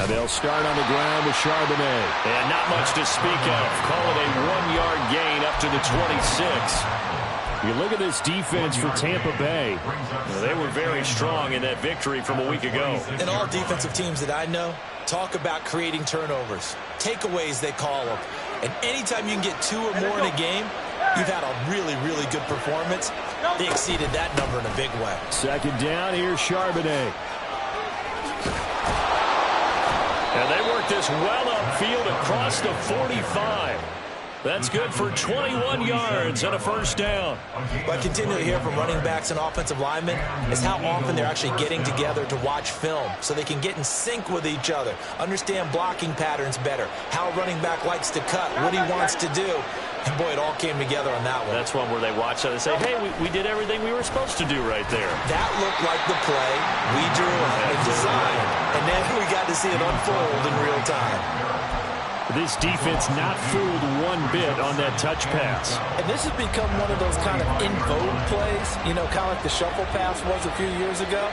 And they'll start on the ground with Charbonnet. And not much to speak of. Call it a 1-yard gain up to the 26. You look at this defense for Tampa Bay. Well, they were very strong in that victory from a week ago. And all defensive teams that I know talk about creating turnovers. Takeaways, they call them. And anytime you can get 2 or more in a game, you've had a really, really good performance. They exceeded that number in a big way. Second down, here's Charbonnet. And they work this well upfield across the 45. That's good for 21 yards and a first down. What I continue to hear from running backs and offensive linemen is how often they're actually getting together to watch film so they can get in sync with each other, understand blocking patterns better, how a running back likes to cut, what he wants to do. And, boy, it all came together on that one. That's one where they watch it and say, hey, we did everything we were supposed to do right there. That looked like the play we drew up and designed. And then we got to see it unfold in real time. This defense not fooled one bit on that touch pass. And this has become one of those kind of in vogue plays, you know, kind of like the shuffle pass was a few years ago.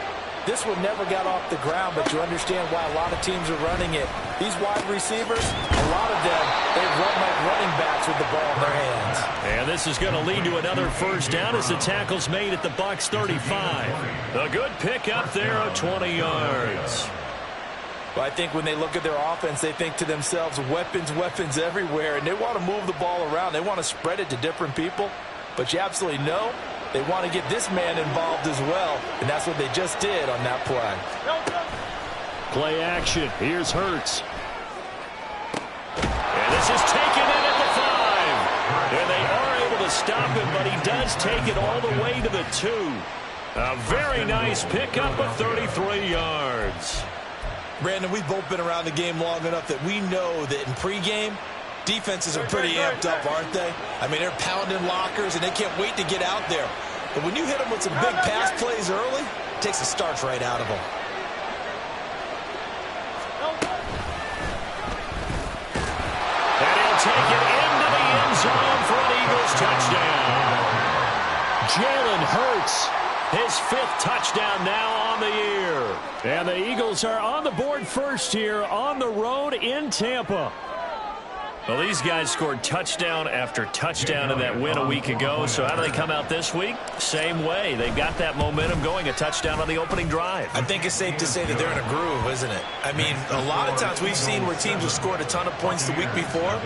This one never got off the ground, but you understand why a lot of teams are running it. These wide receivers, a lot of them, they run like running backs with the ball in their hands. And this is going to lead to another first down as the tackle's made at the Bucs 35. A good pick up there of 20 yards. Well, I think when they look at their offense, they think to themselves, weapons, weapons everywhere, and they want to move the ball around. They want to spread it to different people, but you absolutely know they want to get this man involved as well, and that's what they just did on that play. Play action. Here's Hurts. And this is taken in at the 5. And they are able to stop him, but he does take it all the way to the 2. A very nice pickup of 33 yards. Brandon, we've both been around the game long enough that we know that in pregame, defenses are pretty amped up, aren't they? I mean, they're pounding lockers, and they can't wait to get out there. But when you hit them with some big pass plays early, it takes the starch right out of them. And he'll take it into the end zone for an Eagles touchdown. Jalen Hurts. His 5th touchdown now on the year. And the Eagles are on the board first here on the road in Tampa. Well, these guys scored touchdown after touchdown in that win a week ago. So how do they come out this week? Same way. They've got that momentum going, a touchdown on the opening drive. I think it's safe to say that they're in a groove, isn't it? I mean, a lot of times we've seen where teams have scored a ton of points the week before.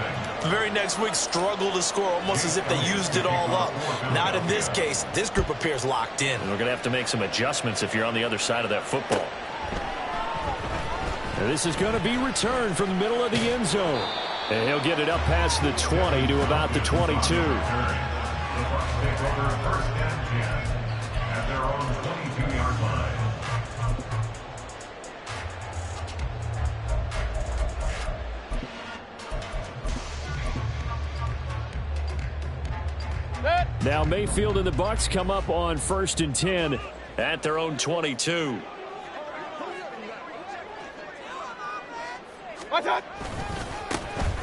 The very next week struggle to score almost as if they used it all up. Not in this case. This group appears locked in. And we're going to have to make some adjustments if you're on the other side of that football. And this is going to be returned from the middle of the end zone. And he'll get it up past the 20 to about the 22. Now Mayfield and the Bucs come up on 1st and 10 at their own 22.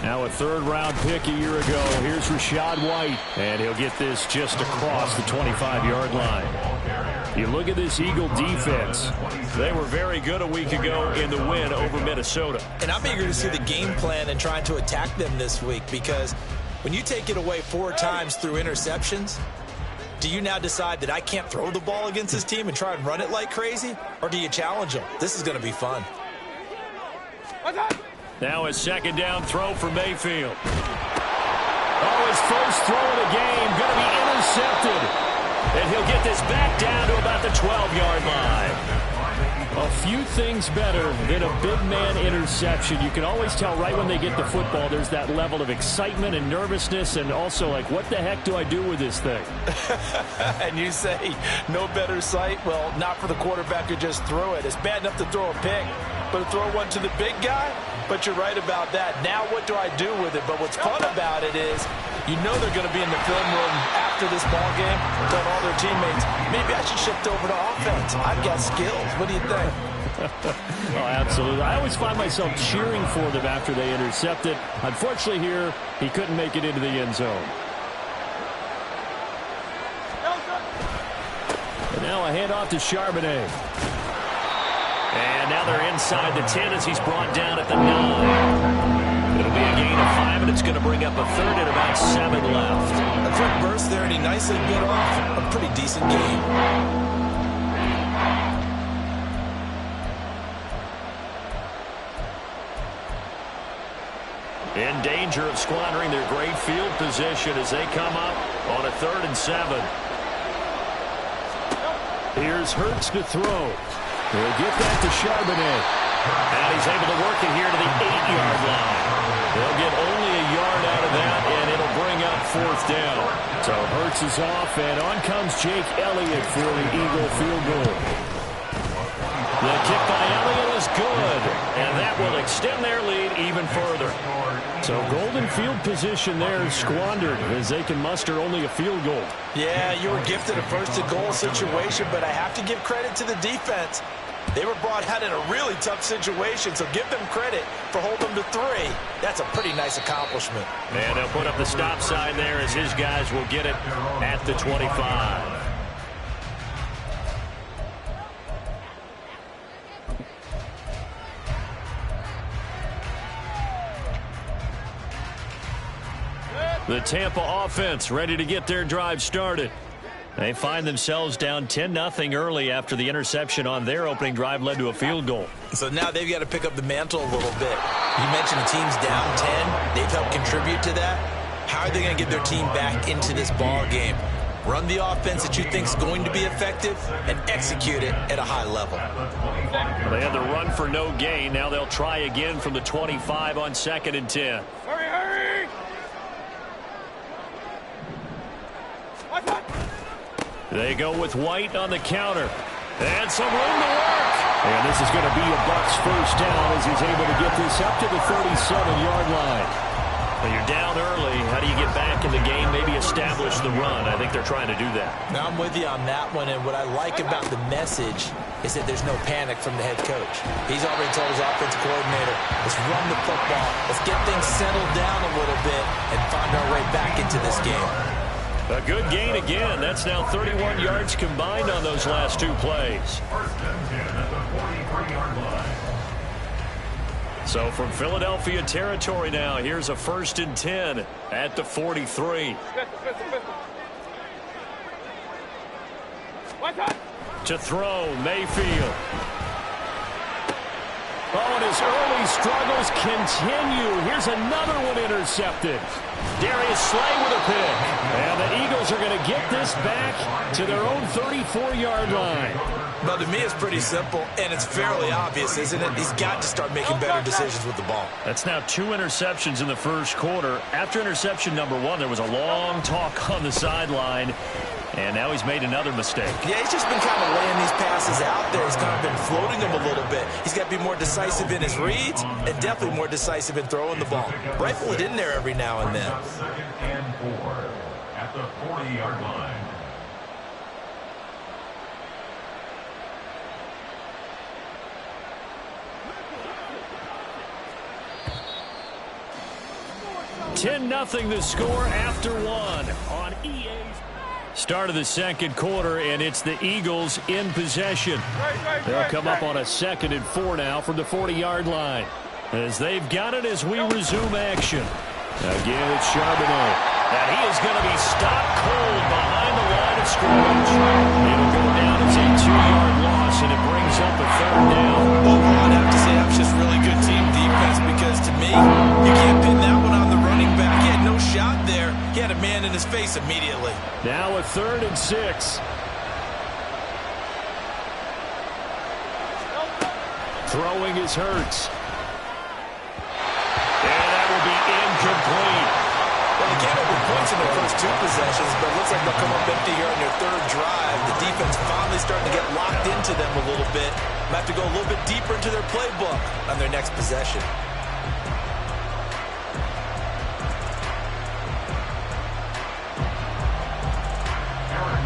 Now a 3rd-round pick a year ago. Here's Rachaad White. And he'll get this just across the 25-yard line. You look at this Eagle defense. They were very good a week ago in the win over Minnesota. And I'm eager to see the game plan and trying to attack them this week, because when you take it away 4 times through interceptions, do you now decide that I can't throw the ball against this team and try and run it like crazy? Or do you challenge them? This is going to be fun. Now a 2nd down throw for Mayfield. Oh, his first throw of the game going to be intercepted. And he'll get this back down to about the 12-yard line. A few things better than a big man interception. You can always tell right when they get the football, there's that level of excitement and nervousness, and also like, what the heck do I do with this thing? And you say, no better sight? Well, not for the quarterback who just threw it. It's bad enough to throw a pick, but to throw one to the big guy? But you're right about that. Now what do I do with it? But what's fun about it is you know they're going to be in the film room after this ball game, telling all their teammates, maybe I should shift over to offense. I've got skills. What do you think? Oh, absolutely. I always find myself cheering for them after they intercept it. Unfortunately here, he couldn't make it into the end zone. And now a handoff to Charbonnet. And now they're inside the 10 as he's brought down at the 9. It'll be a gain of 5, and it's going to bring up a third and about 7 left. A quick burst there, and he nicely bit off a pretty decent game. In danger of squandering their great field position as they come up on a 3rd and 7. Here's Hurts to throw. He'll get that to Charbonnet. And he's able to work it here to the 8-yard line. They'll get only a yard out of that, and it'll bring up 4th down. So Hurts is off, and on comes Jake Elliott for the Eagle field goal. The kick by Elliott is good, and that will extend their lead even further. So golden field position there squandered as they can muster only a field goal. Yeah, you were gifted a first-and-goal situation, but I have to give credit to the defense. They were brought out in a really tough situation, so give them credit for holding them to 3. That's a pretty nice accomplishment. And they'll put up the stop sign there as his guys will get it at the 25. The Tampa offense ready to get their drive started. They find themselves down 10-0 early after the interception on their opening drive led to a field goal. So now they've got to pick up the mantle a little bit. You mentioned the team's down 10. They've helped contribute to that. How are they going to get their team back into this ball game? Run the offense that you think is going to be effective and execute it at a high level. They had the run for no gain. Now they'll try again from the 25 on 2nd and 10. Hurry! They go with White on the counter. And some room to work. And this is going to be a Bucs first down as he's able to get this up to the 37-yard line. When you're down early, how do you get back in the game, maybe establish the run? I think they're trying to do that. Now I'm with you on that one, and what I like about the message is that there's no panic from the head coach. He's already told his offensive coordinator, let's run the football, let's get things settled down a little bit and find our way back into this game. A good gain again. That's now 31 yards combined on those last 2 plays. So from Philadelphia territory now, here's a 1st and 10 at the 43. To throw, Mayfield. Oh, and his early struggles continue. Here's another one intercepted. Darius Slay with a pick. And the Eagles are going to get this back to their own 34-yard line. But to me, it's pretty simple, and it's fairly obvious, isn't it? He's got to start making better decisions with the ball. That's now 2 interceptions in the first quarter. After interception number 1, there was a long talk on the sideline. And now he's made another mistake. Yeah, he's just been kind of laying these passes out there. He's kind of been floating them a little bit. He's got to be more decisive in his reads and definitely more decisive in throwing the ball. Rifle it in there every now and then. 2nd and 4 at the 40-yard line. $10-0 the score after 1 on EA's. Start of the second quarter, and it's the Eagles in possession. They'll come up on a 2nd and 4 now from the 40-yard line. As they've got it as we resume action. Again, it's Charbonnet. And he is going to be stopped cold behind the line of scrimmage. It'll go down as a 2-yard loss, and it brings up a 3rd down. Overall, I'd have to say that's just really good team defense because to me, you can't pin that one on the running back. He had no shot there. He had a man in his face immediately. Now a 3rd and 6. Throwing is Hurts. And that will be incomplete. Well, they can't open points in their first 2 possessions, but it looks like they'll come up empty here on their 3rd drive. The defense finally starting to get locked into them a little bit. Might have to go a little bit deeper into their playbook on their next possession.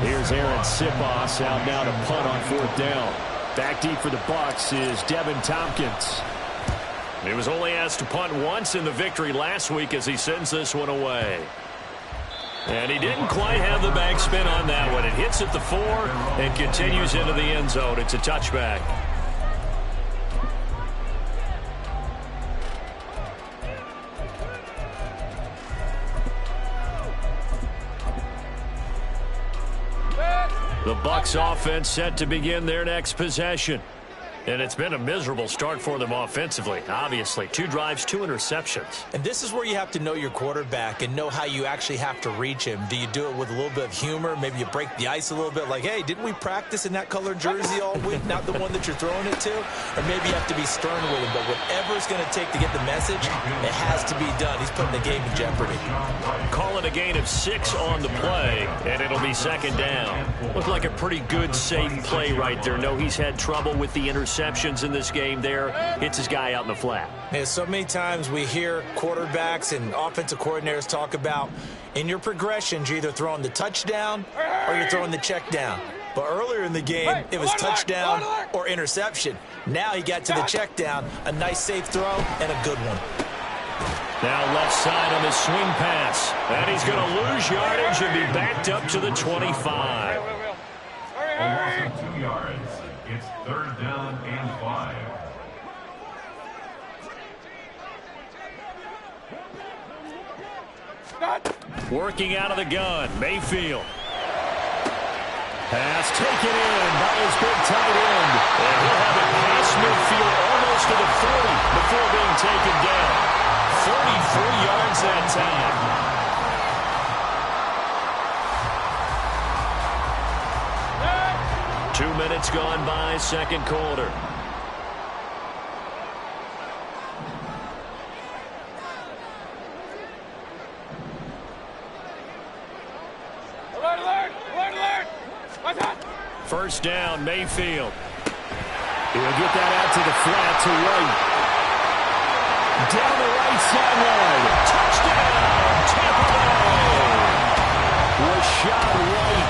Here's Aaron Sipos out now to punt on 4th down. Back deep for the Bucs is Devin Tompkins. He was only asked to punt once in the victory last week as he sends this one away. And he didn't quite have the backspin on that one. It hits at the 4 and continues into the end zone. It's a touchback. The Bucs offense set to begin their next possession. And it's been a miserable start for them offensively, obviously. 2 drives, 2 interceptions. And this is where you have to know your quarterback and know how you actually have to reach him. Do you do it with a little bit of humor? Maybe you break the ice a little bit like, hey, didn't we practice in that colored jersey all week, not the one that you're throwing it to? Or maybe you have to be stern with him. But whatever it's going to take to get the message, it has to be done. He's putting the game in jeopardy. Call it a gain of 6 on the play, and it'll be second down. Looked like a pretty good, safe play right there. No, he's had trouble with the interceptions in this game there. Hits his guy out in the flat. Yeah, so many times we hear quarterbacks and offensive coordinators talk about in your progressions, you're either throwing the touchdown or you're throwing the check down. But earlier in the game, it was touchdown or interception. Now he got to the check down, a nice safe throw, and a good one. Now left side on his swing pass. And he's going to lose yardage and be backed up to the 25. A loss of 2 yards. It's 3rd down and 5. Working out of the gun, Mayfield. Pass taken in by his big tight end. And he'll have it past midfield almost to the 40 before being taken down. 43 yards that time. 2 minutes gone by, second quarter. First down, Mayfield. He'll get that out to the flat to White. Down the right sideline. Touchdown, Tampa Bay. Rashad White,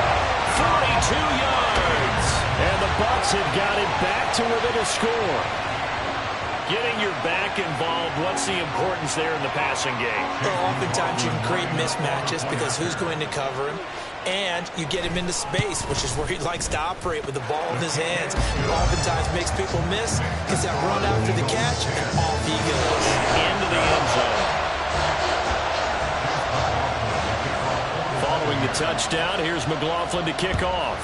42 yards. And the Bucs have got it back to within a score. Getting your back involved, what's the importance there in the passing game? Well, oftentimes you can create mismatches because who's going to cover him? And you get him into space, which is where he likes to operate with the ball in his hands. Oftentimes makes people miss, gets that run after the catch, and off he goes. Into the end zone. Following the touchdown, here's McLaughlin to kick off.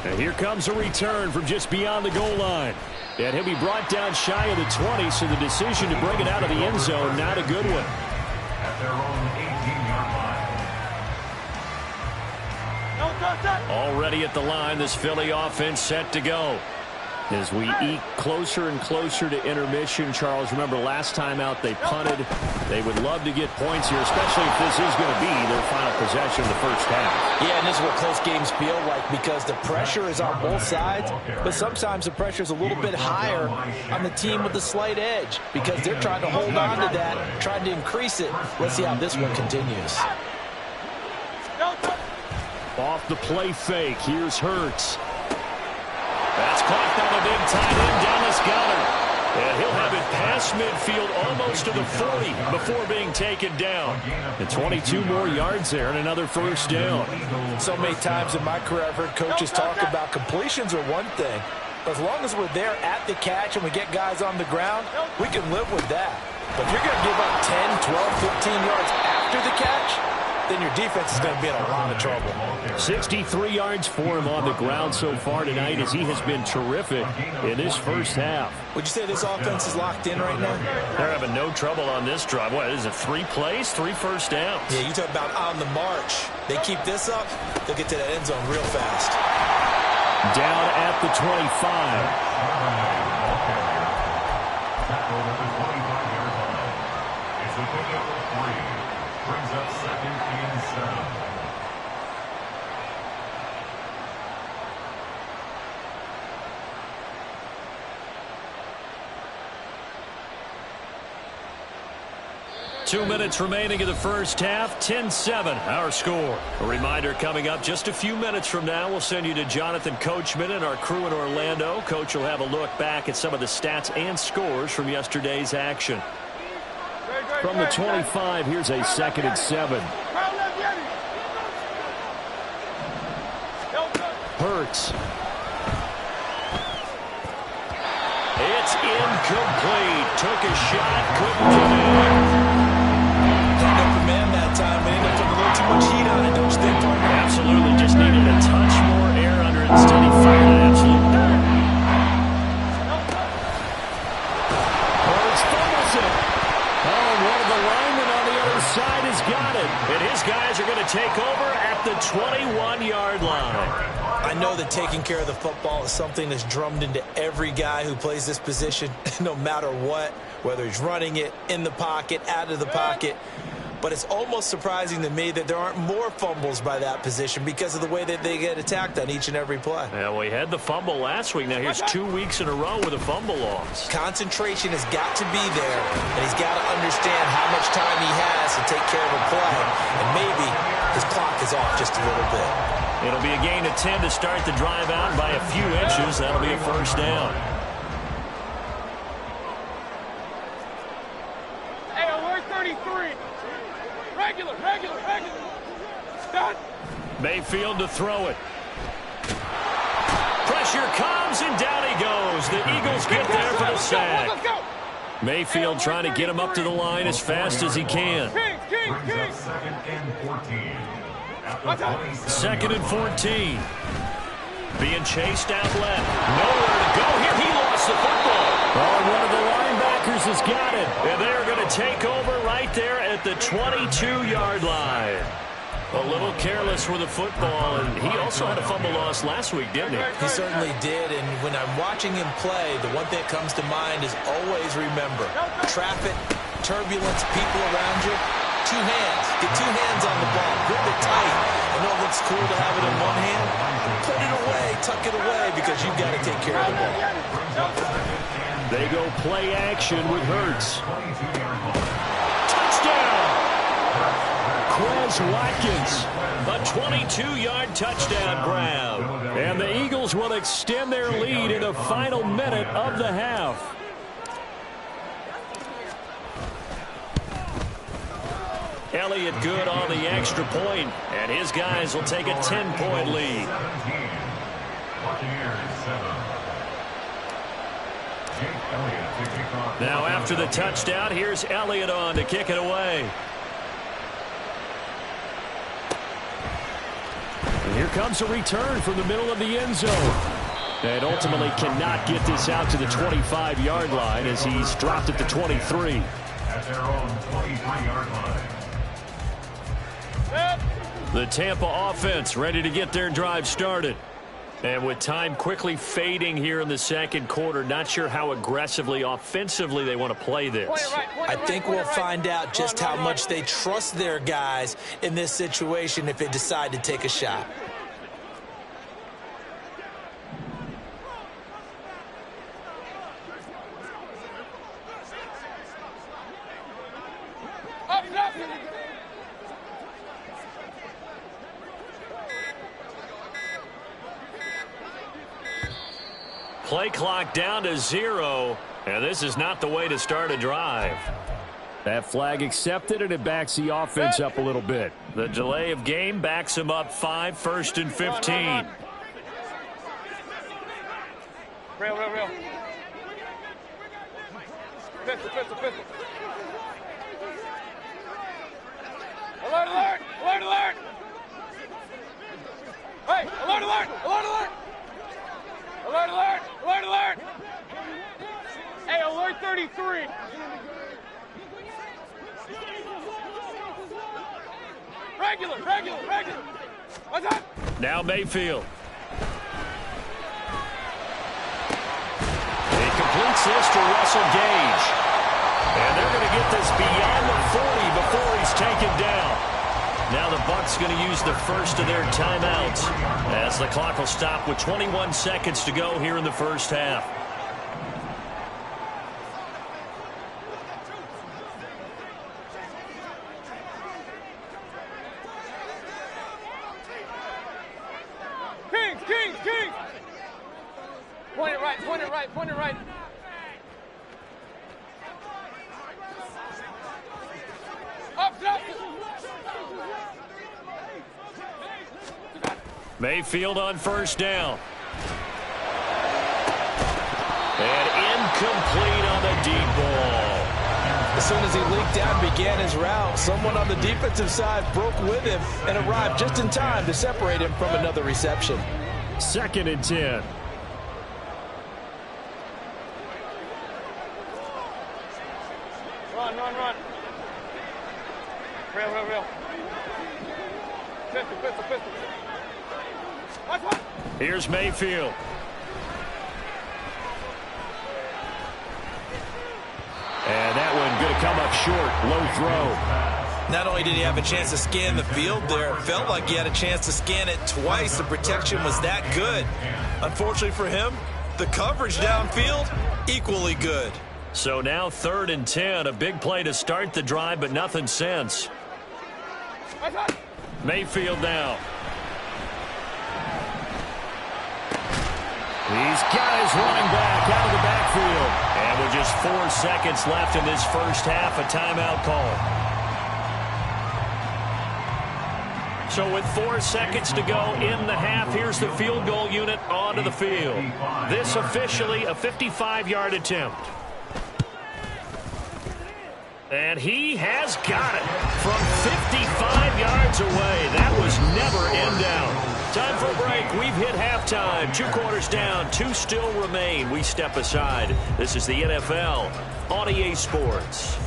And here comes a return from just beyond the goal line. And he'll be brought down shy of the 20, so the decision to bring it out of the end zone, not a good one. At their own 18-yard line. Already at the line, this Philly offense set to go. As we eke closer and closer to intermission, Charles, remember last time out they punted. They would love to get points here, especially if this is going to be their final possession of the first half. Yeah, and this is what close games feel like because the pressure is on both sides, but sometimes the pressure is a little bit higher on the team with the slight edge because they're trying to hold on to that, trying to increase it. Let's see how this one continues. Off the play fake, here's Hurts. That's caught down the big tight end, Dallas Goedert. And he'll have it past midfield almost to the 40 before being taken down. And 22 more yards there and another first down. So many times in my career I've heard coaches talk about completions are one thing. But as long as we're there at the catch and we get guys on the ground, we can live with that. But if you're going to give up 10, 12, 15 yards after the catch, then your defense is going to be in a lot of trouble. 63 yards for him on the ground so far tonight as he has been terrific in this first half. Would you say this offense is locked in right now? They're having no trouble on this drive. What is it, 3 plays, 3 first downs? Yeah, you talk about on the march. They keep this up, they'll get to that end zone real fast. Down at the 25. Tackled at the 25-yard line. It's a pickup of 3. Brings up 2nd and 7. Two minutes remaining in the first half, 10-7, our score. A reminder coming up just a few minutes from now, we'll send you to Jonathan Coachman and our crew in Orlando. Coach will have a look back at some of the stats and scores from yesterday's action. From the 25, here's a 2nd and 7. Hurts. It's incomplete. Took a shot, couldn't get it. Got up for man that time, but ended up taking a little too much heat on it, don't you think, partner? Absolutely. Just needed a touch more air under it. Instead, he fired an absolute dirt. Hurts fumbles it. Oh, and one of the linemen on the other side has got it. And his guys are going to take over at the 21-yard line. I know that taking care of the football is something that's drummed into every guy who plays this position, no matter what, whether he's running it, in the pocket, out of the pocket. But it's almost surprising to me that there aren't more fumbles by that position because of the way that they get attacked on each and every play. Yeah, well, he had the fumble last week. Now here's 2 weeks in a row with a fumble loss. Concentration has got to be there, and he's got to understand how much time he has to take care of a play. And maybe his clock is off just a little bit. It'll be a gain of 10 to start the drive out by a few inches. That'll be a first down. Hey, alert 33. Regular. Done. Mayfield to throw it. Pressure comes, and down he goes. The Eagles get there for the sack. Let's go. Mayfield trying to get him up to the line as fast as he can. Brings up second and 14. At the 27. Second and 14. Being chased out left. Nowhere to go here. He lost the football. Oh, one of the linebackers has got it. And they're going to take over right there at the 22-yard line. A little careless with the football, and he also had a fumble loss last week, didn't he? He certainly did, and when I'm watching him play, the one thing that comes to mind is always remember, traffic, turbulence, people around you, two hands. Get two hands on the ball. Grip it tight. I know it looks cool to have it in one hand. Put it away, tuck it away, because you've got to take care of the ball. They go play action with Hurts. 22-yard line. Touchdown! Quez Watkins, a 22-yard touchdown grab. And the Eagles will extend their lead in the final minute of the half. Elliott good on the extra point, and his guys will take a 10-point lead. 17. Buccaneers 7. Jake Elliott to kick off. Now after the touchdown, here's Elliott on to kick it away. And here comes a return from the middle of the end zone. And ultimately cannot get this out to the 25-yard line as he's dropped at the 23. At their own 23-yard line. The Tampa offense ready to get their drive started. And with time quickly fading here in the second quarter, not sure how aggressively, offensively they want to play this. I think we'll find out just how much they trust their guys in this situation if they decide to take a shot. Play clock down to 0, and this is not the way to start a drive. That flag accepted, and it backs the offense up a little bit. The delay of game backs them up 5, first and 15. Real. Pistol. Alert! Hey, alert! Alert! Hey, alert 33. Regular. What's up? Now Mayfield. He completes this to Russell Gage. And they're going to get this beyond the 40 before he's taken down. Now the Bucs going to use the first of their timeouts as the clock will stop with 21 seconds to go here in the first half. Kings! Point it right. Up. Mayfield on first down. And incomplete on the deep ball. The soon as he leaked out and began his route, someone on the defensive side broke with him and arrived just in time to separate him from another reception. 2nd and 10. Run, run, run. Real, real, real. Pistol, pistol, pistol. Watch, watch. Here's Mayfield. And that one going to come up short. Low throw. Not only did he have a chance to scan the field there, it felt like he had a chance to scan it twice. The protection was that good. Unfortunately for him, the coverage downfield, equally good. So now 3rd and 10. A big play to start the drive, but nothing since. Watch, watch. Mayfield now. He's got his running back out of the backfield. And with just 4 seconds left in this first half, a timeout call. So with 4 seconds to go in the half, here's the field goal unit onto the field. This officially a 55-yard attempt. And he has got it from 55 yards away. That was never in doubt. Time for a break. We've hit halftime. 2 quarters down. 2 still remain. We step aside. This is the NFL on EA Sports.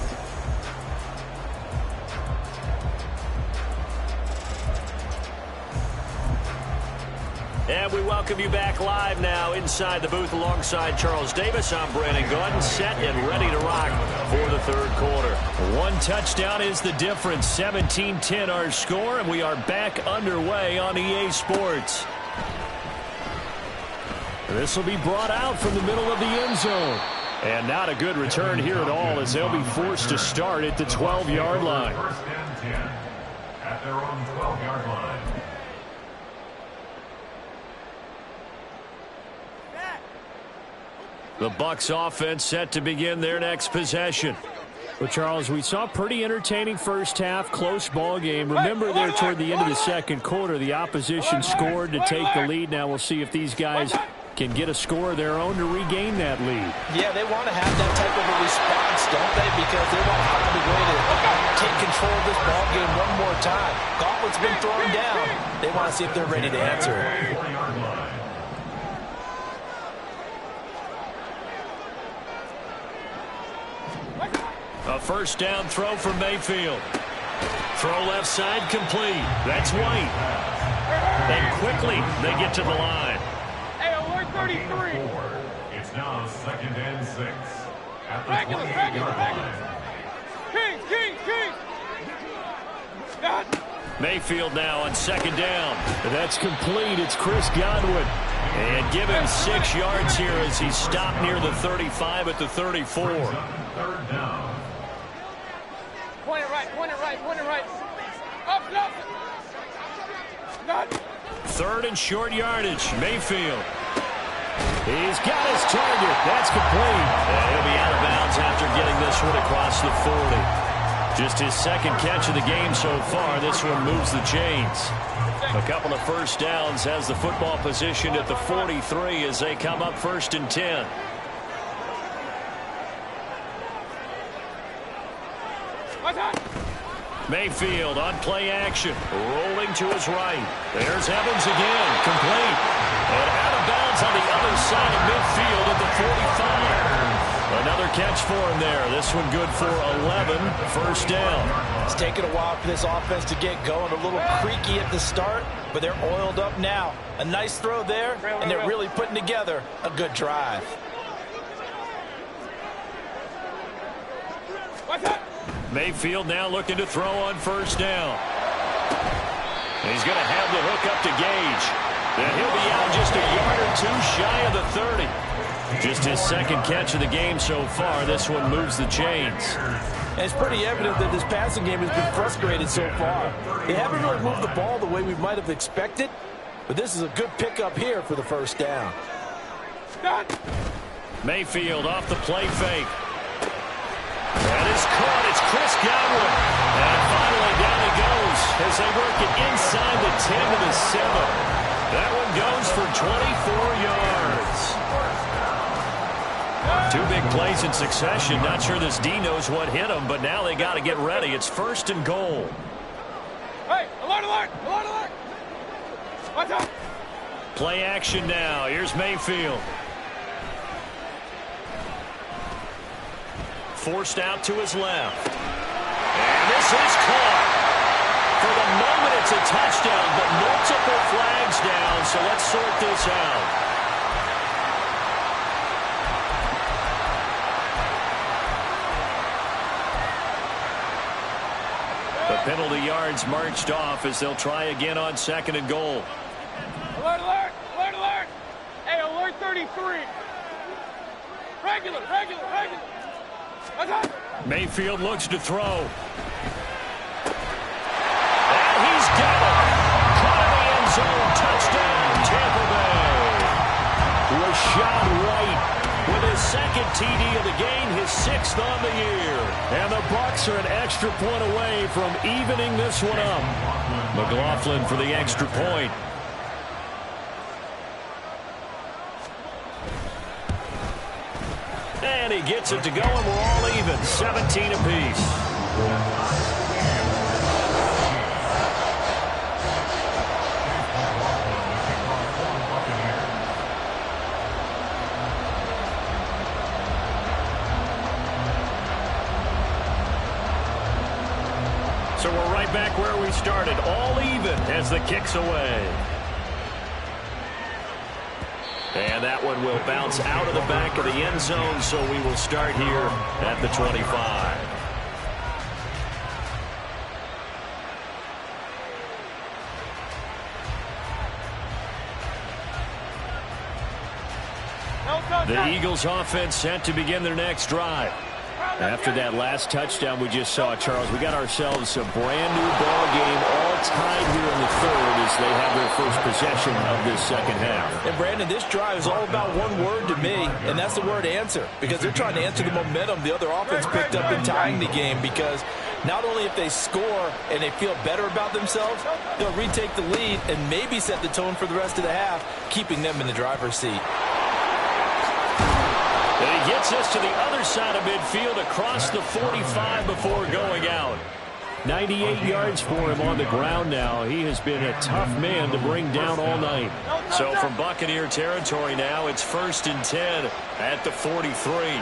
And we welcome you back live now inside the booth alongside Charles Davis. I'm Brandon Gaudin, set and ready to rock for the 3rd quarter. 1 touchdown is the difference. 17-10 our score, and we are back underway on EA Sports. This will be brought out from the middle of the end zone. And not a good return here at all, as they'll be forced to start at the 12-yard line. 1st and 10 at their own 12-yard line. The Bucs offense set to begin their next possession. Well, Charles, we saw a pretty entertaining first half, close ball game. Remember there toward the end of the 2nd quarter, the opposition scored to take the lead. Now we'll see if these guys can get a score of their own to regain that lead. Yeah, they want to have that type of a response, don't they? Because they want to find a way to take control of this ball game one more time. Gauntlet's been thrown down. They want to see if they're ready to answer it. 4-yard line. A 1st down throw for Mayfield. Throw left side complete. That's White. And quickly they get to the line. Hey, alert 33. It's now 2nd and 6 at the Regular, 28-yard regular, line. Kings, Kings, Kings. Done. Mayfield now on 2nd down. That's complete. It's Chris Godwin. And give him 6 yards here as he stopped near the 35 at the 34. 3rd down. Point it right, point it right, point it right. Up, up. Done. 3rd and short yardage. Mayfield. He's got his target. That's complete. And he'll be out of bounds after getting this one across the 40. Just his 2nd catch of the game so far. This one moves the chains. A couple of 1st downs has the football positioned at the 43 as they come up 1st and 10. Mayfield on play action. Rolling to his right. There's Evans again. Complete. And out of bounds on the other side of midfield at the 45. Another catch for him there. This one good for 11. 1st down. It's taken a while for this offense to get going. A little creaky at the start, but they're oiled up now. A nice throw there, and they're really putting together a good drive. What's that? Mayfield now looking to throw on 1st down. And he's going to have the hook up to Gage. And he'll be out just a yard or 2 shy of the 30. Just his 2nd catch of the game so far. This one moves the chains. And it's pretty evident that this passing game has been frustrated so far. They haven't really moved the ball the way we might have expected, but this is a good pickup here for the 1st down. Done. Mayfield off the play fake. That is caught. It's Chris Godwin. And finally down he goes as they work it inside the 10 to the 7. That one goes for 24 yards. Two big plays in succession. Not sure this D knows what hit him, but now they got to get ready. It's 1st and goal. Hey, alert, alert, alert, alert. Watch out. Play action now. Here's Mayfield. Forced out to his left. And this is caught. For the moment, it's a touchdown, but multiple flags down, so let's sort this out. The penalty yards marched off as they'll try again on 2nd and goal. Alert, alert, alert, alert. Hey, alert 33. Regular, regular, regular. Watch out. Mayfield looks to throw. And he's got it. Caught in the end zone. Touchdown, Tampa Bay. Rashad White with his 2nd TD of the game, his 6th on the year. And the Bucs are an extra point away from evening this one up. McLaughlin for the extra point. And he gets it to go, and we're all even, 17 apiece. So we're right back where we started, all even as the kick's away. And that one will bounce out of the back of the end zone, so we will start here at the 25. The Eagles offense set to begin their next drive. After that last touchdown we just saw, Charles, we got ourselves a brand new ball game, all tied here in the 3rd as they have their first possession of this 2nd half. And Brandon, this drive is all about one word to me, and that's the word answer, because they're trying to answer the momentum the other offense picked up in tying the game, because not only if they score and they feel better about themselves, they'll retake the lead and maybe set the tone for the rest of the half, keeping them in the driver's seat. And he gets us to the other side of midfield across the 45 before going out. 98 yards for him on the ground now. He has been a tough man to bring down all night. So from Buccaneer territory now, it's 1st and 10 at the 43.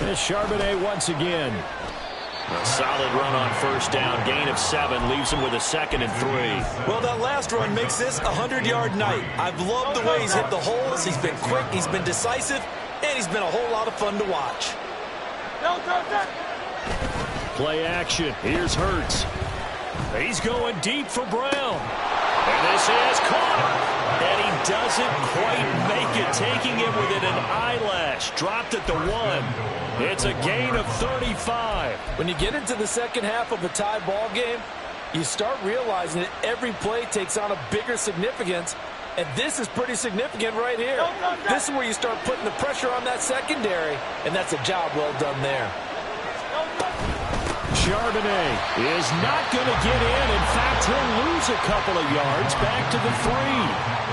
There's Charbonnet once again. A solid run on 1st down. Gain of 7 leaves him with a 2nd and 3. Well, that last run makes this a 100-yard night. I've loved the way he's hit the holes. He's been quick, he's been decisive, and he's been a whole lot of fun to watch. Play action. Here's Hurts. He's going deep for Brown. And this is caught. And he doesn't quite make it, taking it within an eyelash. Dropped at the 1. It's a gain of 35. When you get into the 2nd half of a tie ball game, you start realizing that every play takes on a bigger significance, and this is pretty significant right here. This is where you start putting the pressure on that secondary, and that's a job well done there. Charbonnet is not going to get in. In fact, he'll lose a couple of yards back to the 3.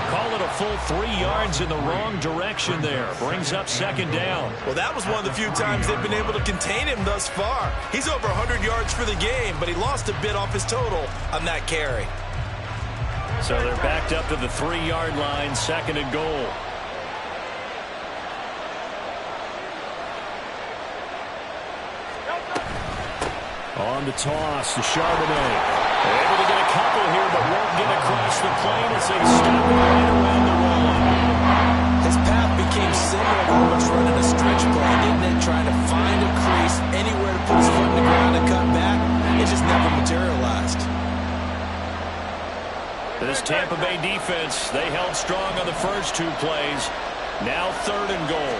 Call it a full 3 yards in the wrong direction there. Brings up 2nd down. Well, that was one of the few times they've been able to contain him thus far. He's over 100 yards for the game, but he lost a bit off his total on that carry. So they're backed up to the 3-yard line, 2nd and goal. On the toss to Charbonnet. They're able to get a couple here, but won't get across the plane as they stop right around the wall. His path became similar to almost running a stretch play, didn't it? Trying to find a crease, anywhere to put his foot in the ground and cut back. It just never materialized. This Tampa Bay defense, they held strong on the first 2 plays. Now 3rd and goal.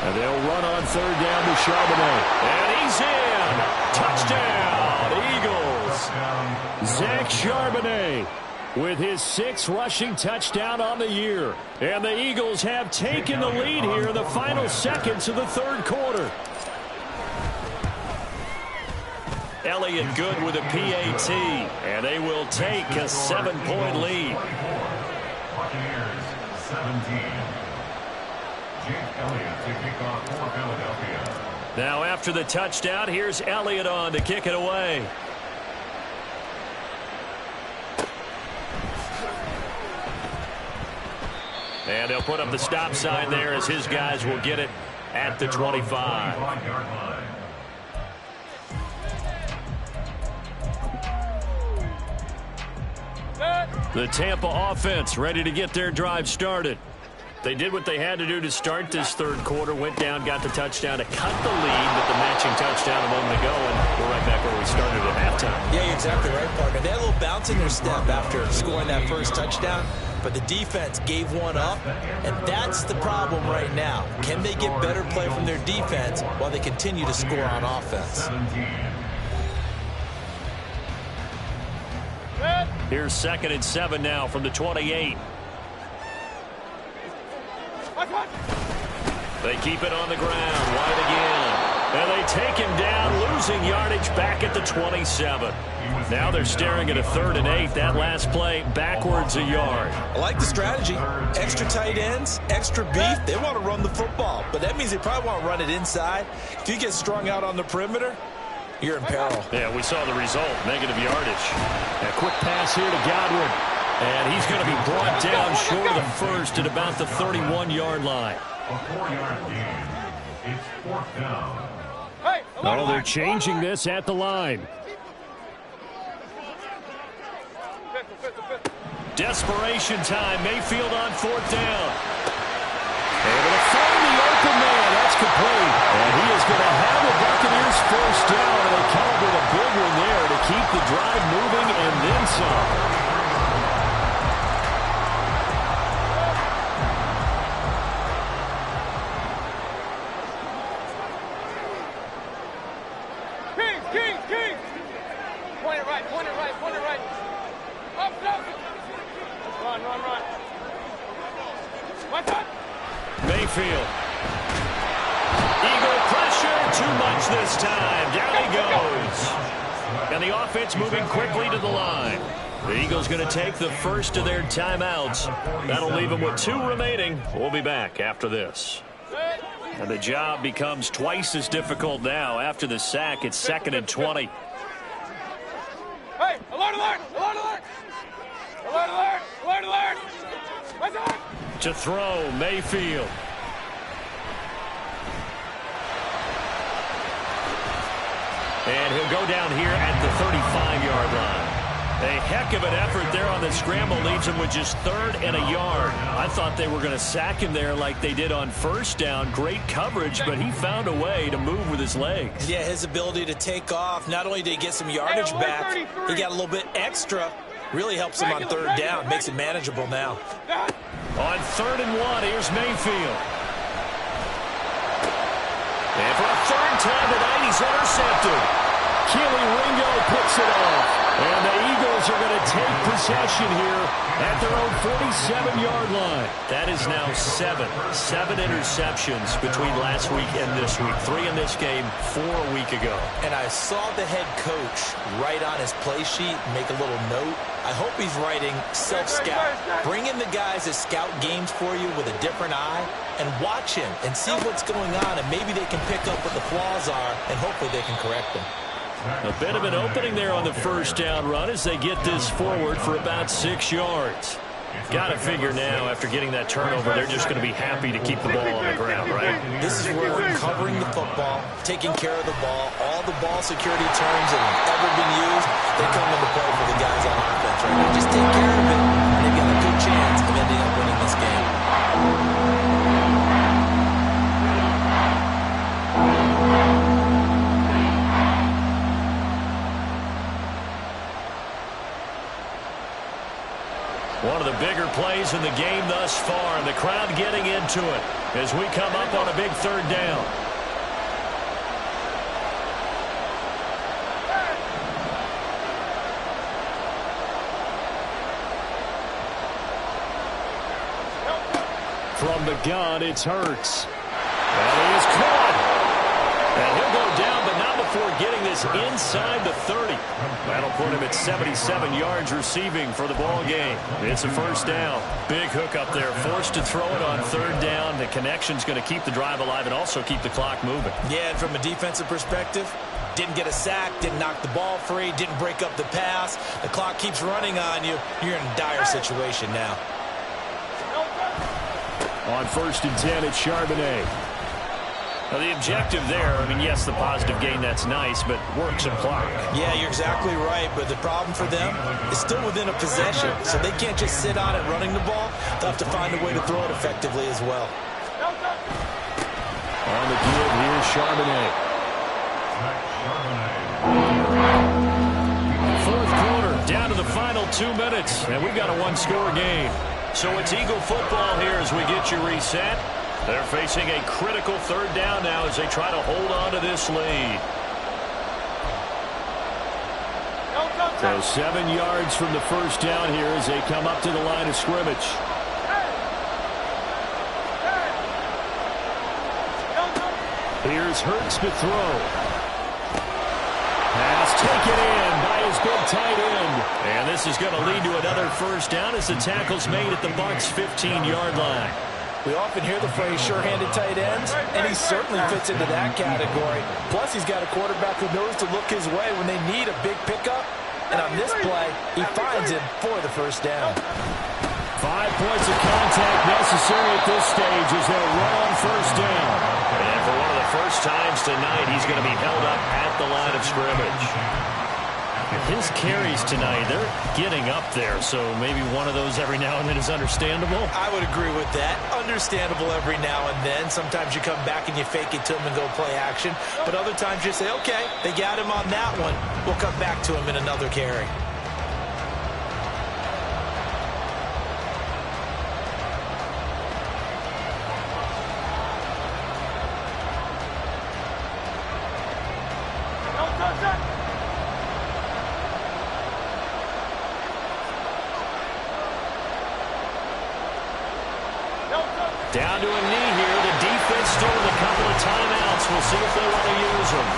And they'll run on 3rd down to Charbonnet. And he's in. Touchdown, Eagles. Zach Charbonnet with his 6th rushing touchdown on the year. And the Eagles have taken the lead here in the final seconds of the 3rd quarter. Elliott good with a PAT, and they will take a 7-point lead. Buccaneers 17. Jake Elliott to kick off for Philadelphia. Now after the touchdown, here's Elliott on to kick it away. And they'll put up the stop sign there as his guys will get it at the 25. The Tampa offense ready to get their drive started. They did what they had to do to start this third quarter, went down, got the touchdown to cut the lead with the matching touchdown a moment ago, and we're right back where we started at halftime. Yeah, you're exactly right, partner. They had a little bounce in their step after scoring that first touchdown, but the defense gave one up, and that's the problem right now. Can they get better play from their defense while they continue to score on offense? Here's 2nd and 7 now from the 28. They keep it on the ground, wide again. And they take him down, losing yardage back at the 27. Now they're staring at a 3rd and 8. That last play, backwards a yard. I like the strategy. Extra tight ends, extra beef. They want to run the football, but that means they probably want to run it inside. If you get strung out on the perimeter, you're in peril. Yeah, we saw the result, negative yardage. A quick pass here to Godwin. And he's going to be brought down short of the first at about the 31-yard line. A 4-yard gain. It's 4th down. Oh, they're changing this at the line. Desperation time. Mayfield on 4th down. Able to find the open man. That's complete. And he is going to have the Buccaneers first down. And they calibrate a big one there to keep the drive moving and then some. Mayfield. Eagle pressure, too much this time. Down he goes. And the offense moving quickly to the line. The Eagles going to take the first of their timeouts. That'll leave them with 2 remaining. We'll be back after this. And the job becomes twice as difficult now. After the sack, it's 2nd and 20. Hey, alert, alert, alert, alert. Alert, alert, alert, alert. What's up? To throw, Mayfield. And he'll go down here at the 35-yard line. A heck of an effort there on the scramble leaves him with just 3rd and a yard. I thought they were going to sack him there like they did on 1st down. Great coverage, but he found a way to move with his legs. Yeah, his ability to take off. Not only did he get some yardage back, he got a little bit extra. Really helps him on 3rd down. Makes it manageable now. On 3rd and 1, here's Mayfield. And for a 3rd time tonight, he's intercepted. Keely Ringo picks it off. And the Eagles are going to take possession here at their own 47-yard line. That is now 7 interceptions between last week and this week. 3 in this game, 4 a week ago. And I saw the head coach write on his play sheet, make a little note. I hope he's writing self-scout. Bring in the guys that scout games for you with a different eye and watch him and see what's going on, and maybe they can pick up what the flaws are, and hopefully they can correct them. A bit of an opening there on the 1st down run as they get this forward for about 6 yards. Got to figure now, after getting that turnover, they're just going to be happy to keep the ball on the ground, right? This is where covering the football, taking care of the ball, all the ball security terms that have ever been used, they come into play for the guys on offense right now. Just take care of it, and they've got a good chance of ending up winning this game. One of the bigger plays in the game thus far, and the crowd getting into it as we come up on a big 3rd down. From the gun, it's Hurts. And he is caught. And he'll go down, but not before getting this inside the 30. That'll put him at 77 yards receiving for the ball game. It's a first down. Big hook up there. Forced to throw it on third down. The connection's going to keep the drive alive and also keep the clock moving. Yeah, and from a defensive perspective, didn't get a sack, didn't knock the ball free, didn't break up the pass. The clock keeps running on you. You're in a dire situation now. On 1st and 10, it's Charbonnet. Now, the objective there, I mean, yes, the positive gain, that's nice, but work some clock. Yeah, you're exactly right, but the problem for them is still within a possession, so they can't just sit on it running the ball. They'll have to find a way to throw it effectively as well. On the give, here's Charbonnet. Fourth quarter, down to the final 2 minutes, and we've got a one-score game. So it's Eagle football here as we get you reset. They're facing a critical third down now as they try to hold on to this lead. So 7 yards from the first down here as they come up to the line of scrimmage. Here's Hurts to throw. Pass taken in by his big tight end. And this is going to lead to another first down as the tackle's made at the Bucs' 15-yard line. We often hear the phrase sure-handed tight ends, and he certainly fits into that category. Plus, he's got a quarterback who knows to look his way when they need a big pickup. And on this play, he finds him for the first down. 5 points of contact necessary at this stage as they'll run on first down. And for one of the first times tonight, he's going to be held up at the line of scrimmage. His carries tonight, they're getting up there, so maybe one of those every now and then is understandable. I would agree with that. Understandable every now and then. Sometimes you come back and you fake it to him and go play action. But other times you say, okay, they got him on that one. We'll come back to him in another carry. Down to a knee here. The defense still with a couple of timeouts. We'll see if they want to use them.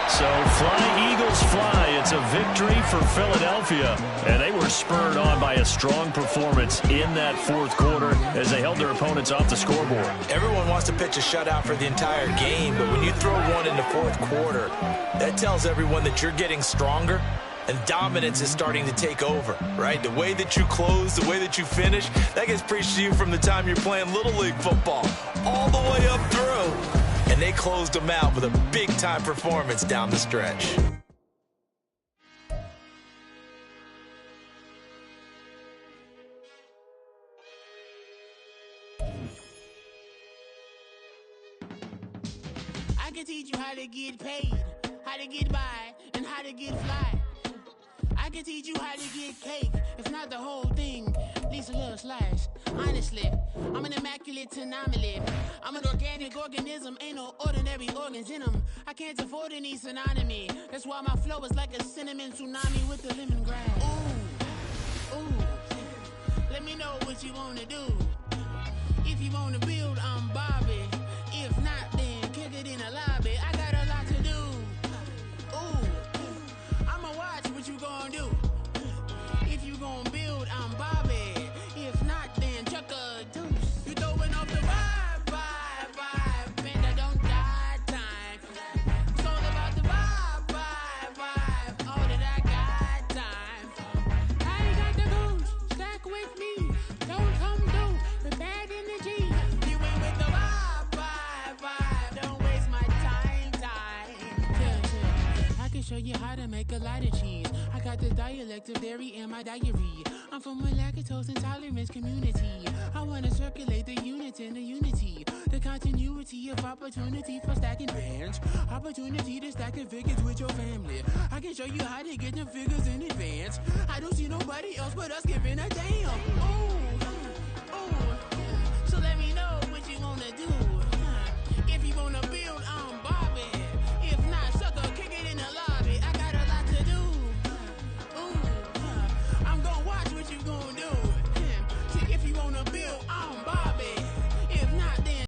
So fly, Eagles, fly. It's a victory for Philadelphia. And they were spurred on by a strong performance in that fourth quarter as they held their opponents off the scoreboard. Everyone wants to pitch a shutout for the entire game, but when you throw one in the fourth quarter, that tells everyone that you're getting stronger and dominance is starting to take over, right? The way that you close, the way that you finish, that gets preached to you from the time you're playing Little League football all the way up through. And they closed them out with a big-time performance down the stretch. I can teach you how to get paid, how to get by, and how to get fly. I can teach you how to get cake, if not the whole thing, at least a little slice. Honestly, I'm an immaculate anomaly. I'm an organic organism, ain't no ordinary organs in them. I can't afford any synonymy. That's why my flow is like a cinnamon tsunami with the lemongrass. Ooh, ooh, let me know what you wanna do. If you wanna build, I'm Bobby. If not, then kick it in the lobby. I got a lot to do. Ooh, I'ma watch what you gonna do. If you gonna build, I'm Bobby. If not, then chuck a deuce. You throwing off the vibe, and I don't die time. It's all about the vibe, all that I got time. I ain't got the goose, stack with me. Don't come through with bad energy. You ain't with the vibe, don't waste my time. Yeah. I can show you how to make a lot of cheese. I got the dialect of dairy in my diary. I'm from a lactose intolerance community. I wanna circulate the units in the unity. The continuity of opportunity for stacking bands. Opportunity to stack the figures with your family. I can show you how to get them figures in advance. I don't see nobody else but us giving a damn. Ooh.